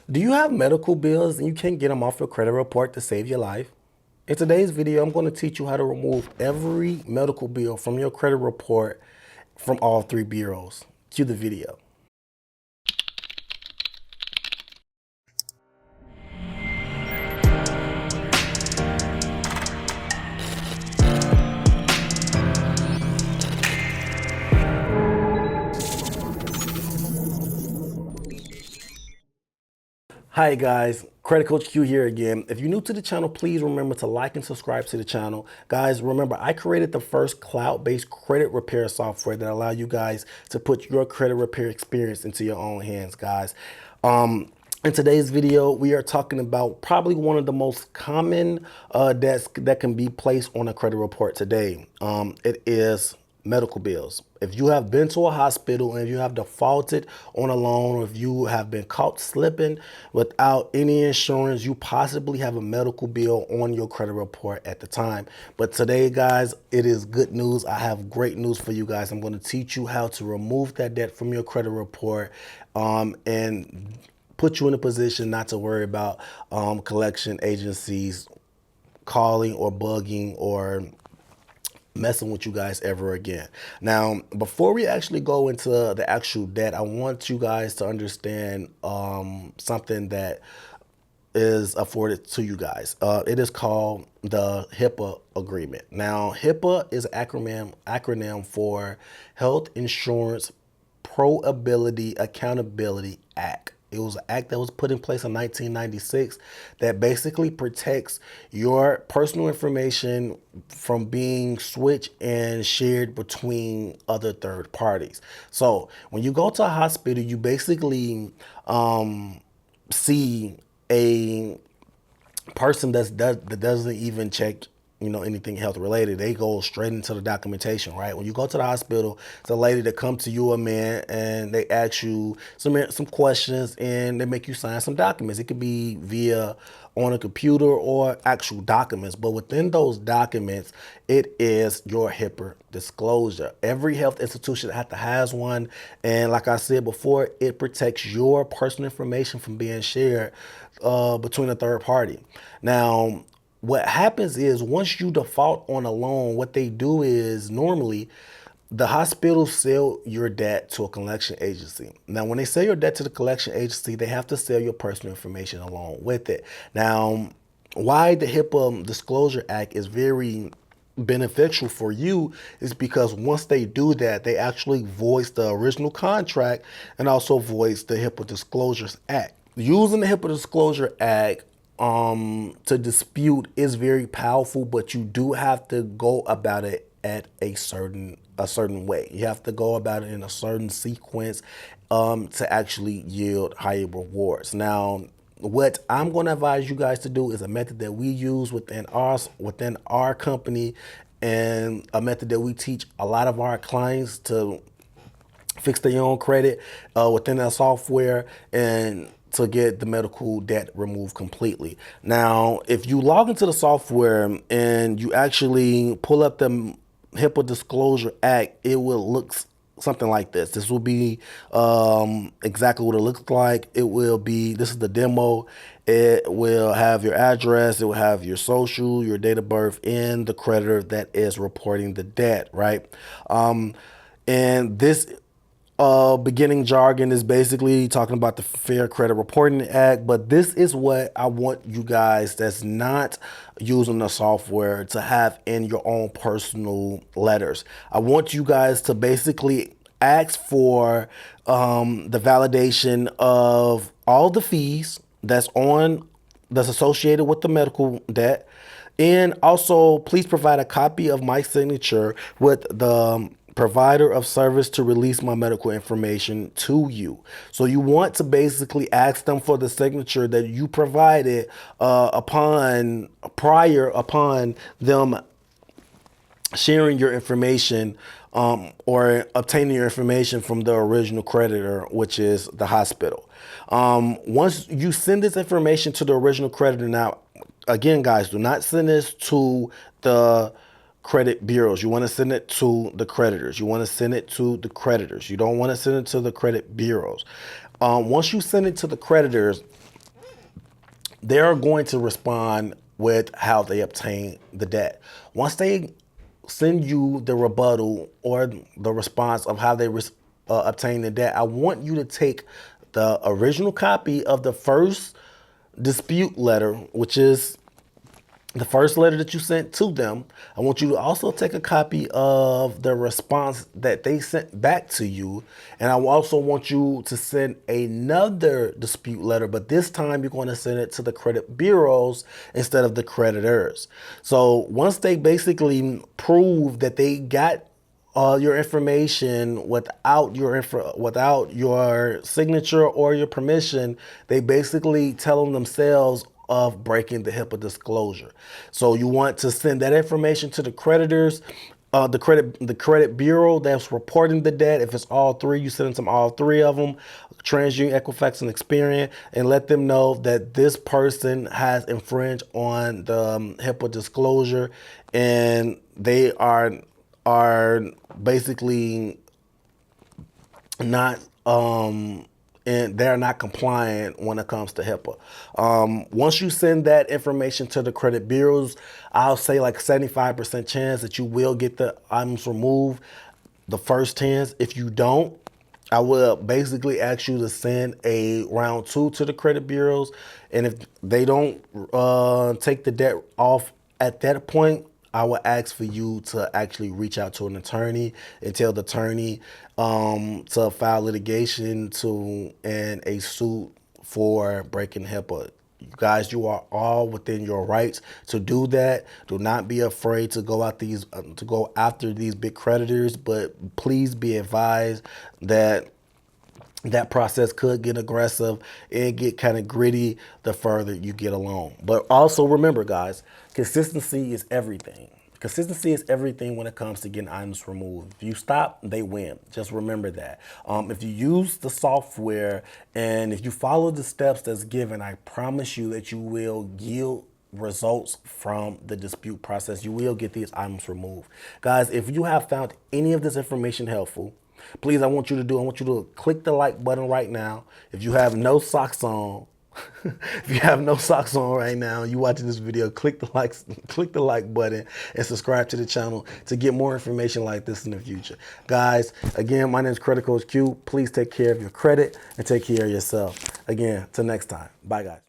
Do you have medical bills and you can't get them off your credit report to save your life? In today's video, I'm going to teach you how to remove every medical bill from your credit report from all three bureaus. Cue the video. Hi guys, Credit Coach Q here again. If you're new to the channel, please remember to like and subscribe to the channel. Guys, remember I created the first cloud-based credit repair software that allow you guys to put your credit repair experience into your own hands, guys. In today's video, we are talking about probably one of the most common debts that can be placed on a credit report today. It is medical bills. If you have been to a hospital and if you have defaulted on a loan, or if you have been caught slipping without any insurance, you possibly have a medical bill on your credit report at the time. But today, guys, it is good news. I have great news for you guys. I'm going to teach you how to remove that debt from your credit report and put you in a position not to worry about collection agencies calling or bugging or messing with you guys ever again. Now, before we actually go into the actual debt, I want you guys to understand something that is afforded to you guys. It is called the HIPAA agreement. Now, HIPAA is an acronym for Health Insurance Probability Accountability Act. It was an act that was put in place in 1996 that basically protects your personal information from being switched and shared between other third parties. So when you go to a hospital, you basically see a person that doesn't even check anything health related. They go straight into the documentation, right? When you go to the hospital, it's a lady that come to you, a man, and they ask you some questions and they make you sign some documents. It could be via on a computer or actual documents, but within those documents, it is your HIPAA disclosure. Every health institution has one, and like I said before, it protects your personal information from being shared between a third party. Now, what happens is once you default on a loan, what they do is normally the hospitals sell your debt to a collection agency. Now, when they sell your debt to the collection agency, they have to sell your personal information along with it. Now, why the HIPAA Disclosure Act is very beneficial for you is because once they do that, they actually voice the original contract and also voice the HIPAA Disclosures Act. Using the HIPAA Disclosure Act to dispute is very powerful, but you do have to go about it at a certain way. You have to go about it in a certain sequence to actually yield higher rewards. Now, what I'm going to advise you guys to do is a method that we use within our company, and a method that we teach a lot of our clients to fix their own credit within our software and to get the medical debt removed completely. Now, if you log into the software and you actually pull up the HIPAA Disclosure Act, it will look something like this. This will be exactly what it looks like. This is the demo. It will have your address, it will have your social, your date of birth, and the creditor that is reporting the debt, right? And this beginning jargon is basically talking about the Fair Credit Reporting Act, but this is what I want you guys that's not using the software to have in your own personal letters. I want you guys to basically ask for the validation of all the fees that's associated with the medical debt, and also please provide a copy of my signature with the provider of service to release my medical information to you. So you want to basically ask them for the signature that you provided upon them sharing your information or obtaining your information from the original creditor, which is the hospital. Once you send this information to the original creditor, now, again, guys, do not send this to the credit bureaus. You want to send it to the creditors. You want to send it to the creditors. You don't want to send it to the credit bureaus. Once you send it to the creditors, they're going to respond with how they obtain the debt. Once they send you the rebuttal or the response of how they obtain the debt, I want you to take the original copy of the first dispute letter, which is the first letter that you sent to them. I want you to also take a copy of the response that they sent back to you. And I also want you to send another dispute letter, but this time you're going to send it to the credit bureaus instead of the creditors. So once they basically prove that they got your information without your signature or your permission, they basically tell them themselves of breaking the HIPAA disclosure. So you want to send that information to the creditors, the credit bureau that's reporting the debt. If it's all three, you send them to all three of them, TransUnion, Equifax, and Experian, and let them know that this person has infringed on the HIPAA disclosure, and they are basically not and they're not compliant when it comes to HIPAA. Once you send that information to the credit bureaus, I'll say like 75% chance that you will get the items removed the first 10. If you don't, I will basically ask you to send a round 2 to the credit bureaus. And if they don't take the debt off at that point, I will ask for you to actually reach out to an attorney and tell the attorney to file litigation and a suit for breaking HIPAA. You guys, you are all within your rights to do that. Do not be afraid to go after these big creditors, but please be advised that that process could get aggressive and get kind of gritty the further you get along. But also remember, guys, consistency is everything. Consistency is everything when it comes to getting items removed. If you stop, they win. Just remember that. If you use the software and if you follow the steps that's given, I promise you that you will yield results from the dispute process. You will get these items removed. Guys, if you have found any of this information helpful, please, I want you to click the like button right now. If you have no socks on, if you have no socks on right now, you watching this video, click the like button and subscribe to the channel to get more information like this in the future. Guys, again, my name is Credit Coach Q. Please take care of your credit and take care of yourself. Again, till next time. Bye, guys.